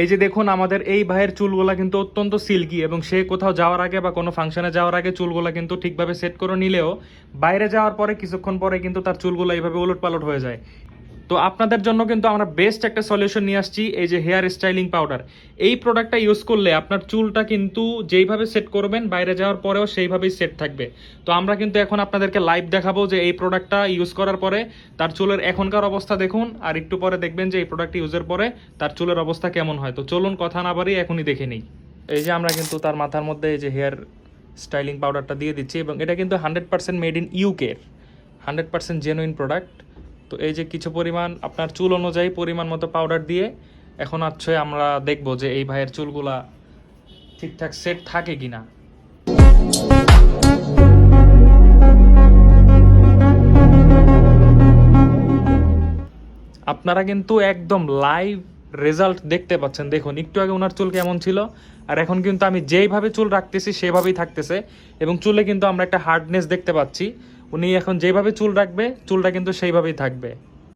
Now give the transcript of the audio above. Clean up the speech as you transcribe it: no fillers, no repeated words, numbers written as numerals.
এই যে দেখুন আমাদের এই ভাইয়ের চুলগুলা কিন্তু অত্যন্ত সিল্কি, এবং সে কোথাও যাওয়ার আগে বা কোনো ফাংশনে যাওয়ার আগে চুলগুলা কিন্তু ঠিকভাবে সেট করে নিলেও বাইরে যাওয়ার পরে কিছুক্ষণ পরে কিন্তু তার চুলগুলো এইভাবে উলটপালট হয়ে যায়। তো আপনাদের জন্য কিন্তু আমরা বেস্ট একটা সলিউশন নিয়ে আসছি, এই যে হেয়ার স্টাইলিং পাউডার। এই প্রোডাক্টটা ইউজ করলে আপনার চুলটা কিন্তু যেইভাবে সেট করবেন বাইরে যাওয়ার পরেও সেইভাবেই সেট থাকবে। তো আমরা কিন্তু এখন আপনাদেরকে লাইভ দেখাবো যে এই প্রোডাক্টটা ইউজ করার পরে তার চুলের এখনকার অবস্থা দেখুন, আর একটু পরে দেখবেন যে এই প্রোডাক্ট ইউজের পরে তার চুলের অবস্থা কেমন হয়। তো চলুন কথা না বাড়িয়ে এখনই দেখে নিই। এই যে আমরা কিন্তু তার মাথার মধ্যে এই যে হেয়ার স্টাইলিং পাউডারটা দিয়ে দিচ্ছি, এবং এটা কিন্তু 100% made in UK, 100% genuine product. তো এই যে কিছু পরিমাণ আপনার চুল অনুযায়ী পরিমাণ মতো পাউডার দিয়ে এখন হচ্ছে আমরা দেখব যে এই ভাইয়ের চুলগুলা ঠিকঠাক সেট থাকে কিনা। আপনারা কিন্তু একদম লাইভ রেজাল্ট দেখতে পাচ্ছেন। দেখুন একটু আগে ওনার চুল কেমন ছিল, আর এখন কিন্তু আমি যেইভাবে চুল রাখতেছি সেভাবেই থাকতেছে, এবং চুলে কিন্তু আমরা একটা হার্ডনেস দেখতে পাচ্ছি। উনি এখন যেভাবে চুল রাখবে চুলটা কিন্তু সেইভাবেই থাকবে।